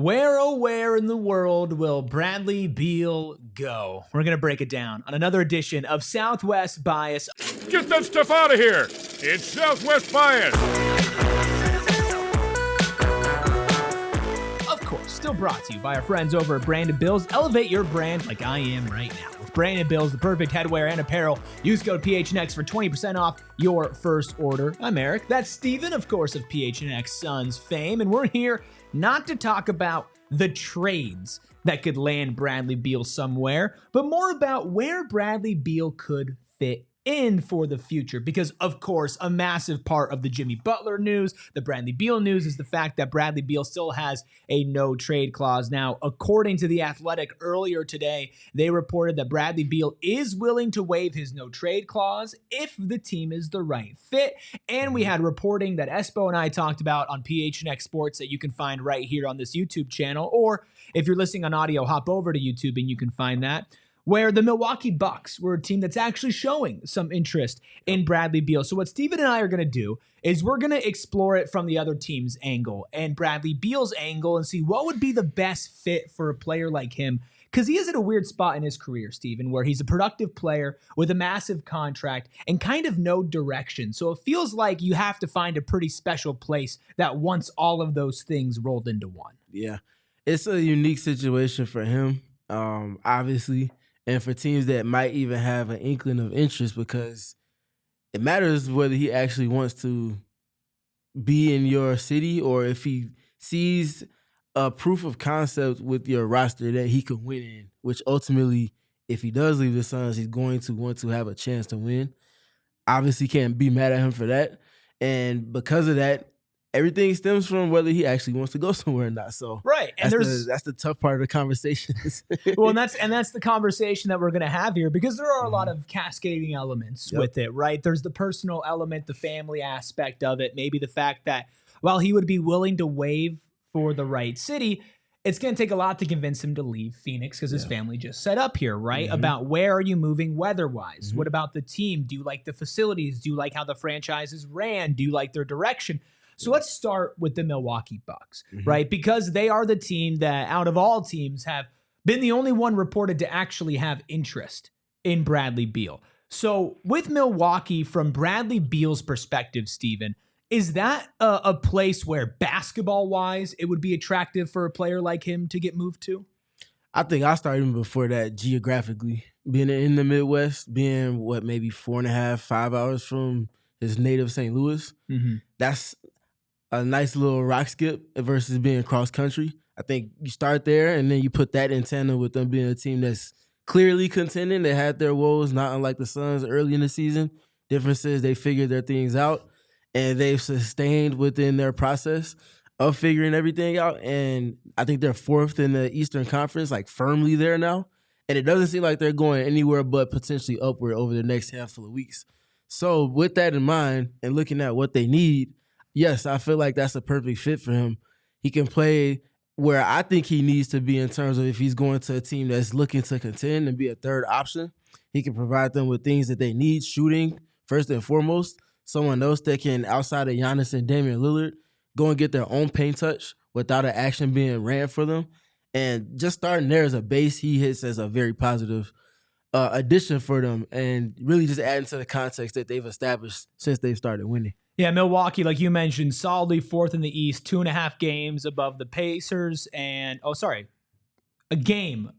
Where, oh, where in the world will Bradley Beal go? We're going to break it down on another edition of Southwest Bias. Get that stuff out of here. It's Southwest Bias. Of course, still brought to you by our friends over at Brandon Bills. Elevate your brand like I am right now. With Brandon Bills, the perfect headwear and apparel. Use code PHNX for 20% off your first order. I'm Erik. That's Stephen, of course, of PHNX Suns fame. And we're here not to talk about the trades that could land Bradley Beal somewhere, but more about where Bradley Beal could fit in for the future. Because, of course, a massive part of the Jimmy Butler news, the Bradley Beal news, is the fact that Bradley Beal still has a no-trade clause. Now, according to The Athletic earlier today, they reported that Bradley Beal is willing to waive his no-trade clause if the team is the right fit. And we had reporting that Espo and I talked about on PHNX Sports that you can find right here on this YouTube channel. Or if you're listening on audio, hop over to YouTube and you can find that, where the Milwaukee Bucks were a team that's actually showing some interest in Bradley Beal. So what Stephen and I are going to do is we're going to explore it from the other team's angle and Bradley Beal's angle and see what would be the best fit for a player like him. Because he is at a weird spot in his career, Stephen, where he's a productive player with a massive contract and kind of no direction. So it feels like you have to find a pretty special place that wants all of those things rolled into one. Yeah, it's a unique situation for him, obviously. And for teams that might even have an inkling of interest, because it matters whether he actually wants to be in your city or if he sees a proof of concept with your roster that he could win in, which ultimately, if he does leave the Suns, he's going to want to have a chance to win. Obviously can't be mad at him for that. And because of that, everything stems from whether he actually wants to go somewhere or not. So right, and that's the tough part of the conversation. Well, and that's the conversation that we're going to have here, because there are a lot of cascading elements with it, right? There's the personal element, the family aspect of it, maybe the fact that while he would be willing to waive for the right city, it's going to take a lot to convince him to leave Phoenix because his family just set up here, right? About where are you moving weather-wise? What about the team? Do you like the facilities? Do you like how the franchise is ran? Do you like their direction? So let's start with the Milwaukee Bucks, right? Because they are the team that, out of all teams, have been the only one reported to actually have interest in Bradley Beal. So with Milwaukee, from Bradley Beal's perspective, Stephen, is that a place where basketball-wise it would be attractive for a player like him to get moved to? I think I started even before that geographically. Being in the Midwest, being, maybe 4.5, 5 hours from his native St. Louis, that's a nice little rock skip versus being cross country. I think you start there and then you put that in tandem with them being a team that's clearly contending. They had their woes, not unlike the Suns early in the season. Difference is they figured their things out and they've sustained within their process of figuring everything out. And I think they're fourth in the Eastern Conference, like firmly there now. And it doesn't seem like they're going anywhere but potentially upward over the next handful of weeks. So with that in mind and looking at what they need, yes, I feel like that's a perfect fit for him. He can play where I think he needs to be in terms of if he's going to a team that's looking to contend and be a third option. He can provide them with things that they need, shooting first and foremost. Someone else that can, outside of Giannis and Damian Lillard, go and get their own paint touch without an action being ran for them. And just starting there as a base, he hits as a very positive addition for them, and really just adding to the context that they've established since they've started winning. Yeah, Milwaukee, like you mentioned, solidly fourth in the East, 2.5 games above the Pacers, and a game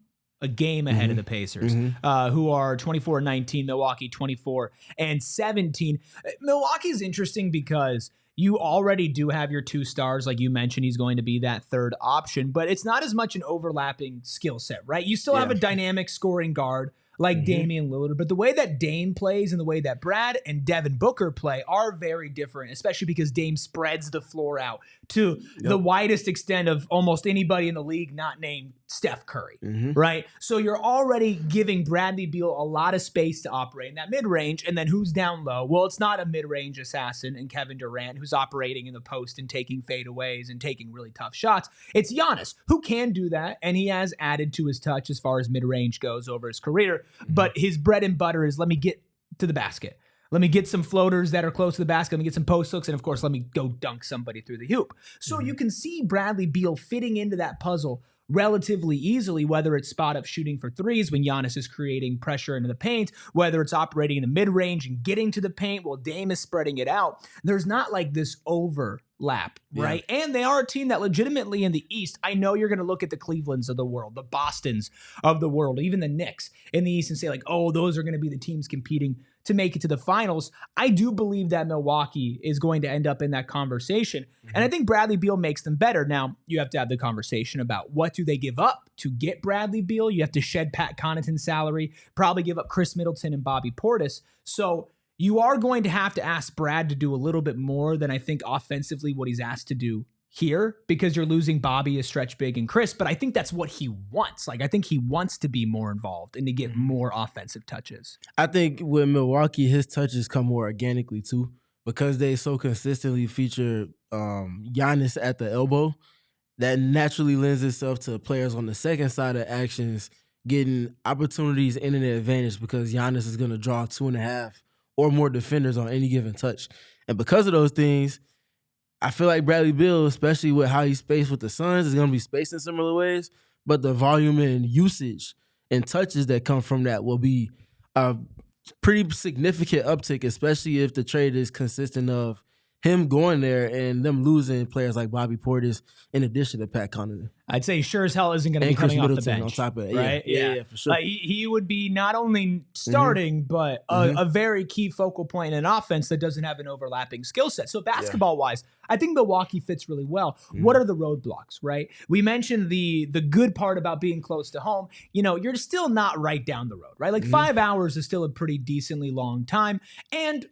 ahead of the Pacers, who are 24-19, Milwaukee 24-17. Milwaukee's interesting because you already do have your two stars, like you mentioned. He's going to be that third option, but it's not as much an overlapping skill set, right? You still have a dynamic scoring guard like Damian Lillard. But the way that Dame plays and the way that Brad and Devin Booker play are very different, especially because Dame spreads the floor out to the widest extent of almost anybody in the league not named Steph Curry, right? So you're already giving Bradley Beal a lot of space to operate in that mid-range, and then who's down low? Well, it's not a mid-range assassin and Kevin Durant who's operating in the post and taking fadeaways and taking really tough shots. It's Giannis, who can do that, and he has added to his touch as far as mid-range goes over his career, but his bread and butter is let me get to the basket. Let me get some floaters that are close to the basket. Let me get some post hooks. And of course, let me go dunk somebody through the hoop. So you can see Bradley Beal fitting into that puzzle relatively easily, whether it's spot up shooting for threes when Giannis is creating pressure into the paint, whether it's operating in the mid range and getting to the paint while Dame is spreading it out. There's not like this overlap, right? And they are a team that legitimately in the East, I know you're going to look at the Clevelands of the world, the Bostons of the world, even the Knicks in the East and say like, oh, those are going to be the teams competing to make it to the finals. I do believe that Milwaukee is going to end up in that conversation. And I think Bradley Beal makes them better. Now, you have to have the conversation about what do they give up to get Bradley Beal. You have to shed Pat Connaughton's salary, probably give up Chris Middleton and Bobby Portis. So you are going to have to ask Brad to do a little bit more than I think offensively what he's asked to do here, because you're losing Bobby, a stretch big, and Chris. But I think that's what he wants. Like, I think he wants to be more involved and to get more offensive touches. I think with Milwaukee, his touches come more organically too, because they so consistently feature Giannis at the elbow. That naturally lends itself to players on the second side of actions getting opportunities and an advantage, because Giannis is going to draw 2.5 or more defenders on any given touch. And because of those things, I feel like Bradley Beal, especially with how he's spaced with the Suns, is going to be spaced in similar ways, but the volume and usage and touches that come from that will be a pretty significant uptick, especially if the trade is consistent of him going there and them losing players like Bobby Portis in addition to Pat Connaughton. I'd say sure as hell isn't going to be coming off the bench. On top of it. Right? Yeah, for sure. He would be not only starting, but a very key focal point in an offense that doesn't have an overlapping skill set. So basketball-wise, I think Milwaukee fits really well. What are the roadblocks, right? We mentioned the good part about being close to home. You know, you're still not right down the road, right? Like 5 hours is still a pretty decently long time. And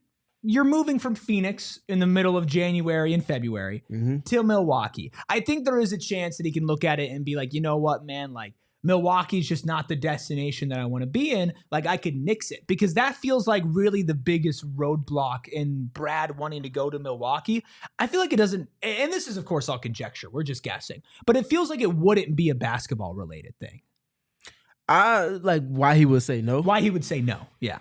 you're moving from Phoenix in the middle of January and February to Milwaukee. I think there is a chance that he can look at it and be like, you know what, man, like Milwaukee's just not the destination that I want to be in. Like I could nix it, because that feels like really the biggest roadblock in Brad wanting to go to Milwaukee. I feel like it doesn't, and this is of course all conjecture, we're just guessing, but it feels like it wouldn't be a basketball related thing. I like why he would say no. Why he would say no, yeah.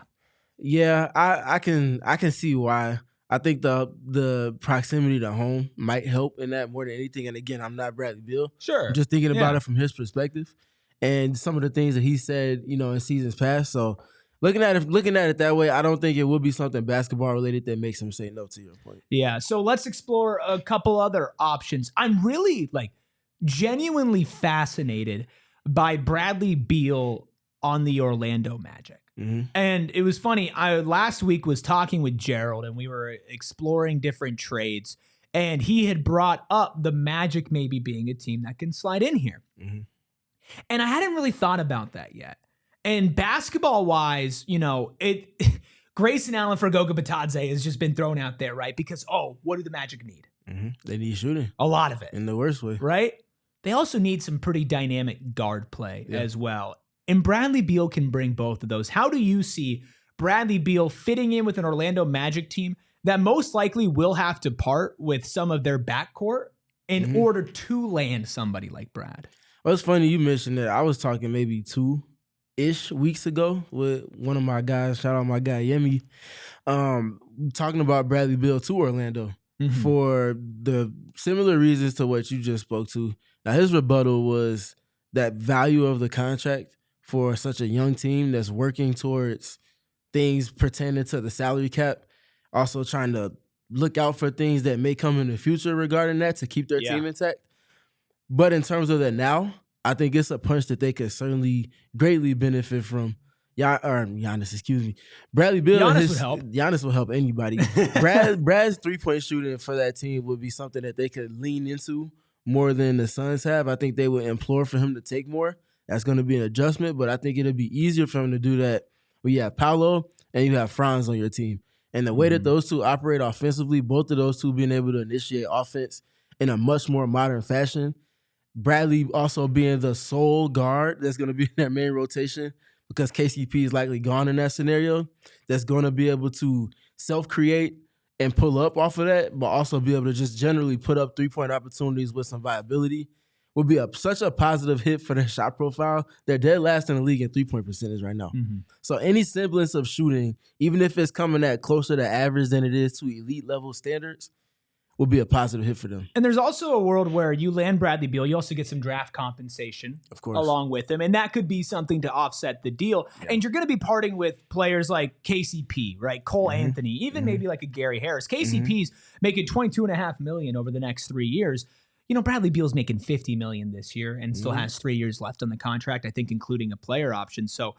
Yeah, I can see why. I think the proximity to home might help in that more than anything. And again, I'm not Bradley Beal. Sure. I'm just thinking about it from his perspective and some of the things that he said, you know, in seasons past. So looking at it that way, I don't think it would be something basketball related that makes him say no, to your point. Yeah. So let's explore a couple other options. I'm really like genuinely fascinated by Bradley Beal on the Orlando Magic. And it was funny. I last week was talking with Gerald and we were exploring different trades, and he had brought up the Magic maybe being a team that can slide in here. And I hadn't really thought about that yet. And basketball wise, you know, Grayson Allen for Goga Bitadze has just been thrown out there, right? Because, what do the Magic need? They need shooting. A lot of it. In the worst way. Right? They also need some pretty dynamic guard play as well. And Bradley Beal can bring both of those. How do you see Bradley Beal fitting in with an Orlando Magic team that most likely will have to part with some of their backcourt in order to land somebody like Brad? Well, it's funny you mentioned that. I was talking maybe 2-ish weeks ago with one of my guys, shout out my guy Yemi, talking about Bradley Beal to Orlando for the similar reasons to what you just spoke to. Now, his rebuttal was that value of the contract for such a young team that's working towards things pertaining to the salary cap, also trying to look out for things that may come in the future regarding that to keep their team intact. But in terms of that now, I think it's a punch that they could certainly greatly benefit from. Giannis, excuse me. Bradley Beal. Giannis would help. Giannis will help anybody. Brad's three-point shooting for that team would be something that they could lean into more than the Suns have. I think they would implore for him to take more. That's going to be an adjustment, but I think it'll be easier for him to do that when you have Paolo and you have Franz on your team. And the way that those two operate offensively, both of those two being able to initiate offense in a much more modern fashion. Bradley also being the sole guard that's going to be in their main rotation because KCP is likely gone in that scenario, that's going to be able to self-create and pull up off of that, but also be able to just generally put up three-point opportunities with some viability. will be such a positive hit for their shot profile. They're dead last in the league in 3-point percentage right now. So any semblance of shooting, even if it's coming at closer to average than it is to elite level standards, will be a positive hit for them. And there's also a world where you land Bradley Beal. You also get some draft compensation, of course, along with him. And that could be something to offset the deal. Yeah. And you're going to be parting with players like KCP, right? Cole Anthony, even maybe like a Gary Harris. KCP's making $22.5 million over the next 3 years. You know, Bradley Beal's making $50 million this year and still has 3 years left on the contract, I think, including a player option. So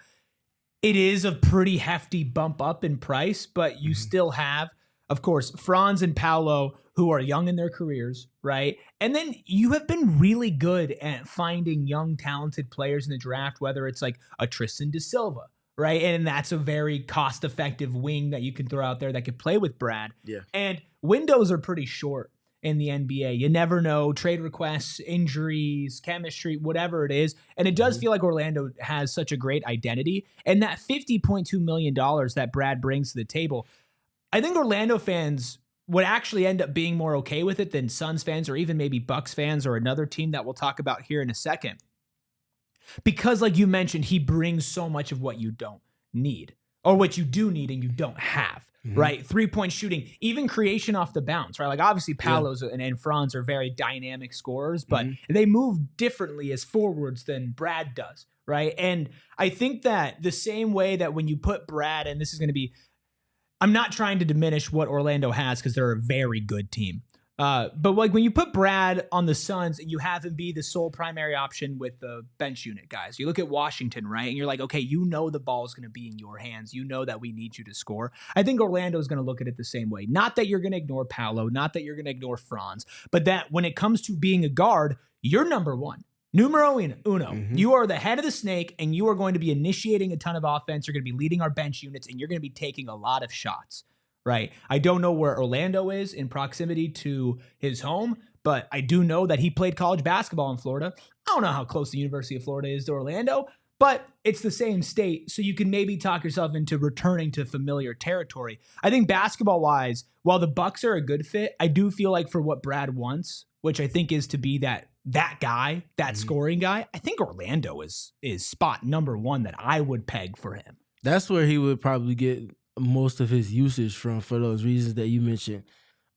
it is a pretty hefty bump up in price, but you still have, of course, Franz and Paolo, who are young in their careers, right? And then you have been really good at finding young, talented players in the draft, whether it's like a Tristan da Silva, right? And that's a very cost-effective wing that you can throw out there that could play with Brad. Yeah. And windows are pretty short in the NBA. You never know, trade requests, injuries, chemistry, whatever it is. And it does feel like Orlando has such a great identity. And that $50.2 million that Brad brings to the table, I think Orlando fans would actually end up being more okay with it than Suns fans or even maybe Bucks fans or another team that we'll talk about here in a second. Because like you mentioned, he brings so much of what you don't need or what you do need and you don't have, right? 3-point shooting, even creation off the bounce, right? Like obviously Palos and Franz are very dynamic scorers, but they move differently as forwards than Brad does, right? And I think that the same way that when you put Brad, and this is going to be, I'm not trying to diminish what Orlando has because they're a very good team. But like when you put Brad on the Suns and you have him be the sole primary option with the bench unit guys, you look at Washington, right? And you're like, okay, you know the ball is going to be in your hands. You know that we need you to score. I think Orlando is going to look at it the same way. Not that you're going to ignore Paolo, not that you're going to ignore Franz, but that when it comes to being a guard, you're number one. Numero uno. You are the head of the snake, and you are going to be initiating a ton of offense. You're going to be leading our bench units, and you're going to be taking a lot of shots, right? I don't know where Orlando is in proximity to his home, but I do know that he played college basketball in Florida. I don't know how close the University of Florida is to Orlando, but it's the same state, so you can maybe talk yourself into returning to familiar territory. I think basketball-wise, while the Bucks are a good fit, I do feel like for what Brad wants, which I think is to be that guy, that scoring guy, I think Orlando is spot number one that I would peg for him. That's where he would probably get most of his usage from for those reasons that you mentioned.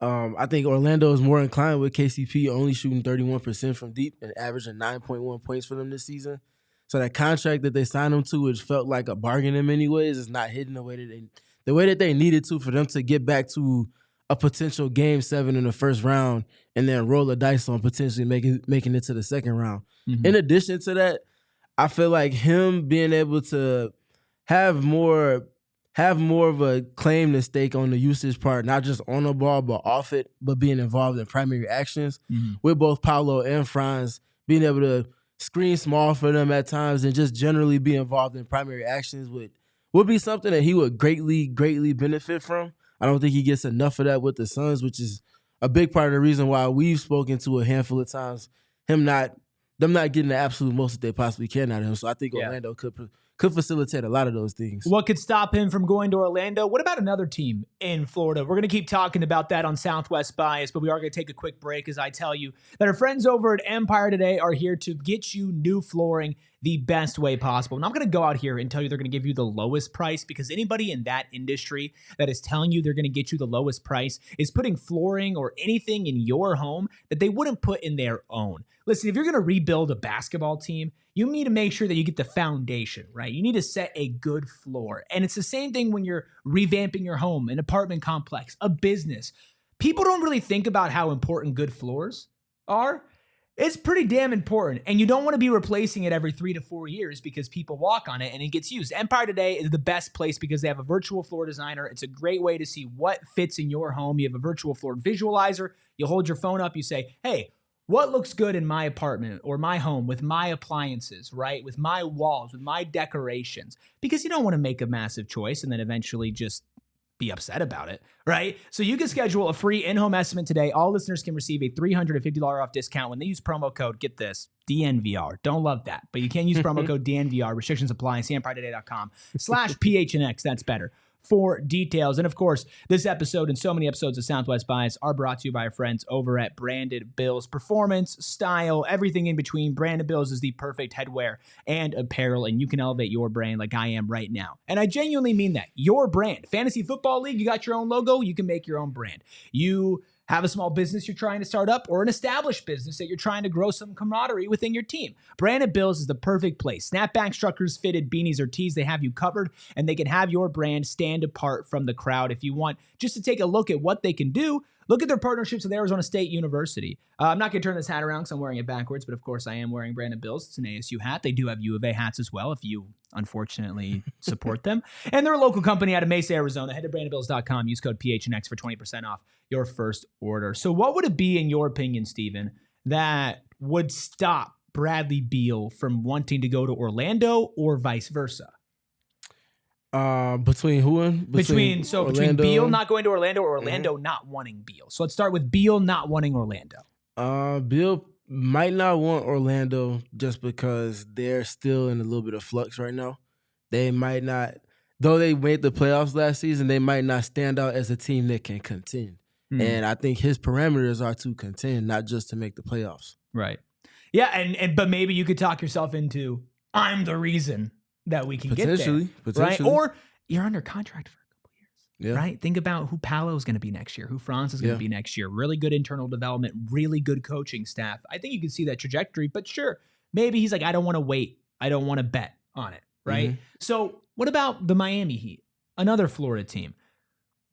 I think Orlando is more inclined with KCP only shooting 31% from deep and averaging 9.1 points for them this season. So that contract that they signed him to, which felt like a bargain in many ways, is not hitting the way that they needed to for them to get back to a potential Game 7 in the first round and then roll the dice on potentially making it to the second round. In addition to that, I feel like him being able to have more of a claim to stake on the usage part, not just on the ball, but off it, but being involved in primary actions with both Paolo and Franz, being able to screen small for them at times and just generally be involved in primary actions would be something that he would greatly benefit from. I don't think he gets enough of that with the Suns, which is a big part of the reason why we've spoken to a handful of times them not getting the absolute most that they possibly can out of him. So I think Orlando could facilitate a lot of those things. What could stop him from going to Orlando? What about another team in Florida? We're going to keep talking about that on Southwest Bias, but we are going to take a quick break as I tell you that our friends over at Empire today are here to get you new flooring the best way possible. And I'm going to go out here and tell you they're going to give you the lowest price, because anybody in that industry that is telling you they're going to get you the lowest price is putting flooring or anything in your home that they wouldn't put in their own. Listen, if you're going to rebuild a basketball team, you need to make sure that you get the foundation, right? You need to set a good floor. And it's the same thing when you're revamping your home, an apartment complex, a business. People don't really think about how important good floors are. It's pretty damn important. And you don't want to be replacing it every 3 to 4 years because people walk on it and it gets used. Empire Today is the best place because they have a virtual floor designer. It's a great way to see what fits in your home. You have a virtual floor visualizer. You hold your phone up. You say, hey, what looks good in my apartment or my home with my appliances, right? With my walls, with my decorations, because you don't want to make a massive choice and then eventually just be upset about it, right? So you can schedule a free in-home estimate today. All listeners can receive a $350 off discount when they use promo code, get this, DNVR. Don't love that, but you can use promo code DNVR. Restrictions apply. See EmpireToday.com/PHNX. That's better. for details. And of course, this episode and so many episodes of Southwest Bias are brought to you by our friends over at Branded Bills. Performance, style, everything in between. Branded Bills is the perfect headwear and apparel, and you can elevate your brand like I am right now. And I genuinely mean that. Your brand. Fantasy Football League, you got your own logo, you can make your own brand. You have a small business you're trying to start up or an established business that you're trying to grow some camaraderie within your team. Branded Bills is the perfect place. Snapback, truckers, fitted, beanies, or tees, they have you covered, and they can have your brand stand apart from the crowd. If you want just to take a look at what they can do, look at their partnerships with Arizona State University. I'm not going to turn this hat around because I'm wearing it backwards, but of course I am wearing Branded Bills. It's an ASU hat. They do have U of A hats as well if you unfortunately support them. And they're a local company out of Mesa, Arizona. Head to brandedbills.com. Use code PHNX for 20% off your first order. So what would it be, in your opinion, Stephen, that would stop Bradley Beal from wanting to go to Orlando or vice versa? Between who and? Between Beal not going to Orlando or Orlando not wanting Beal. So let's start with Beal not wanting Orlando. Beal might not want Orlando just because they're still in a little bit of flux right now. They might not, though they made the playoffs last season, they might not stand out as a team that can contend. And I think his parameters are to contend, not just to make the playoffs. Right. Yeah, and but maybe you could talk yourself into, I'm the reason that we can get there. Right? Or you're under contract for a couple years. Yeah. Right? Think about who Paolo is going to be next year, who Franz is going to be next year. Really good internal development, really good coaching staff. I think you can see that trajectory, but sure, maybe he's like, I don't want to wait. I don't want to bet on it. Right? So what about the Miami Heat? Another Florida team.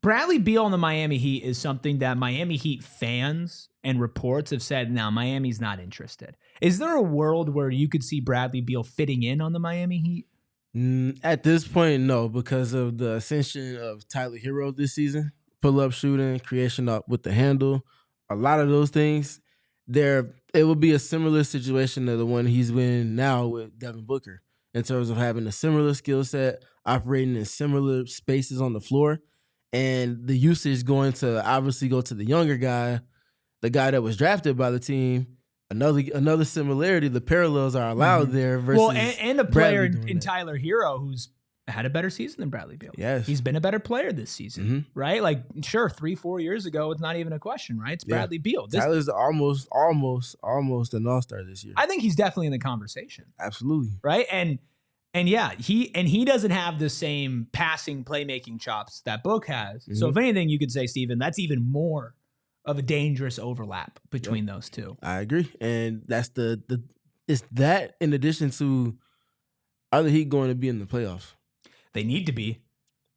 Bradley Beal on the Miami Heat is something that Miami Heat fans and reports have said, now Miami's not interested. Is there a world where you could see Bradley Beal fitting in on the Miami Heat? At this point, no, because of the ascension of Tyler Hero this season. Pull-up shooting, creation up with the handle, a lot of those things. It will be a similar situation to the one he's in now with Devin Booker in terms of having a similar skill set, operating in similar spaces on the floor. And the usage going to obviously go to the younger guy, the guy that was drafted by the team. Another similarity, the parallels are allowed there versus and a player in Tyler Hero who's had a better season than Bradley Beal. Yes. He's been a better player this season, right? Like, sure, 3-4 years ago, it's not even a question, right? It's Bradley Beal. Tyler's almost an all-star this year. I think he's definitely in the conversation. Absolutely. Right? And yeah, he doesn't have the same passing playmaking chops that Book has. So if anything, you could say, Stephen, that's even more of a dangerous overlap between those two. I agree. And that's it's that in addition to, are the Heat going to be in the playoffs? They need to be.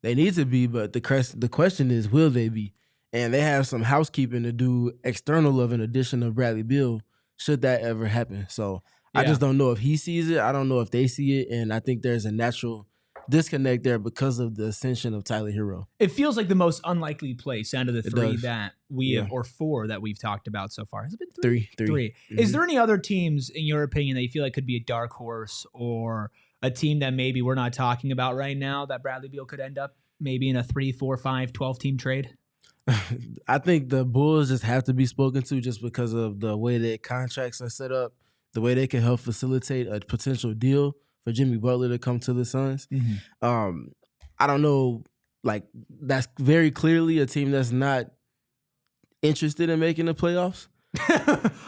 They need to be, but the question is, will they be? And they have some housekeeping to do external of an addition of Bradley Beal, should that ever happen. So I just don't know if he sees it. I don't know if they see it. And I think there's a natural disconnect there because of the ascension of Tyler Hero. It feels like the most unlikely place out of the three that we have, or four that we've talked about so far. Has it been three? Three. Is there any other teams, in your opinion, that you feel like could be a dark horse or a team that maybe we're not talking about right now that Bradley Beal could end up maybe in a 3, 4, 5, 12-team trade? I think the Bulls just have to be spoken to just because of the way their contracts are set up, the way they can help facilitate a potential deal for Jimmy Butler to come to the Suns. I don't know, like, that's very clearly a team that's not interested in making the playoffs.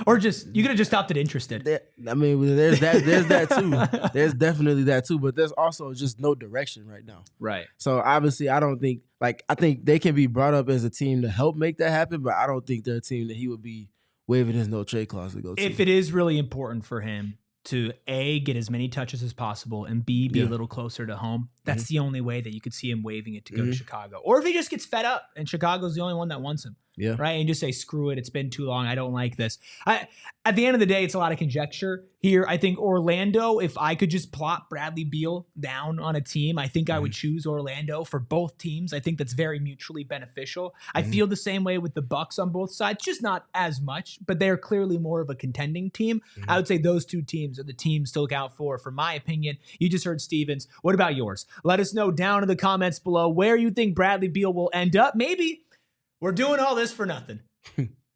Or just, you could have just stopped at interested. I mean, there's that too. There's definitely that too, but there's also just no direction right now. Right. So obviously I think they can be brought up as a team to help make that happen, but I don't think they're a team that he would be waiving his no trade clause to go to. If it is really important for him to A, get as many touches as possible, and B, be a little closer to home, that's the only way that you could see him waiving it to go to Chicago. Or if he just gets fed up and Chicago's the only one that wants him. Yeah. Right. And just say, screw it. It's been too long. I don't like this. At the end of the day, it's a lot of conjecture here. I think Orlando, if I could just plot Bradley Beal down on a team, I think I would choose Orlando for both teams. I think that's very mutually beneficial. I feel the same way with the Bucks on both sides, just not as much, but they're clearly more of a contending team. I would say those two teams are the teams to look out for my opinion. You just heard Stevens. What about yours? Let us know down in the comments below where you think Bradley Beal will end up. Maybe we're doing all this for nothing.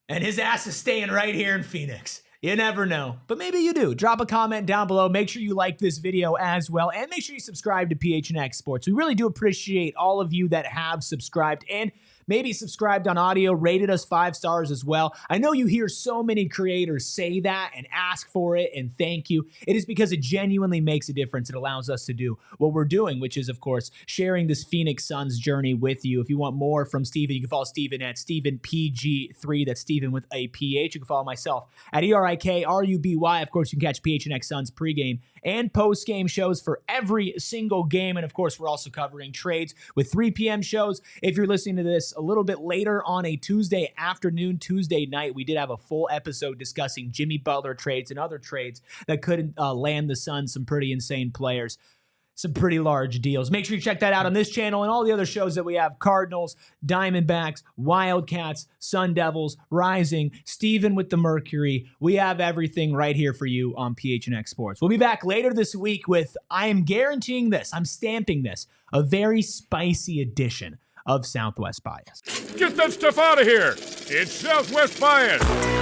And his ass is staying right here in Phoenix. You never know, but maybe you do. Drop a comment down below. Make sure you like this video as well, and make sure you subscribe to PHNX Sports. We really do appreciate all of you that have subscribed and maybe subscribed on audio, rated us 5 stars as well. I know you hear so many creators say that and ask for it and thank you. It is because it genuinely makes a difference. It allows us to do what we're doing, which is, of course, sharing this Phoenix Suns journey with you. If you want more from Stephen, you can follow Stephen at Stephen PG3. That's Stephen with a PH. You can follow myself at ERIKRUBY. Of course, you can catch PHNX Suns pregame and postgame shows for every single game. And of course, we're also covering trades with 3 p.m. shows. If you're listening to this a little bit later on a Tuesday afternoon, Tuesday night, we did have a full episode discussing Jimmy Butler trades and other trades that could land the Suns some pretty insane players. Some pretty large deals. Make sure you check that out on this channel and all the other shows that we have. Cardinals, Diamondbacks, Wildcats, Sun Devils, Rising, Steven with the Mercury. We have everything right here for you on PHNX Sports. We'll be back later this week with, I am guaranteeing this, I'm stamping this, a very spicy edition of Southwest Bias. Get that stuff out of here. It's Southwest Bias.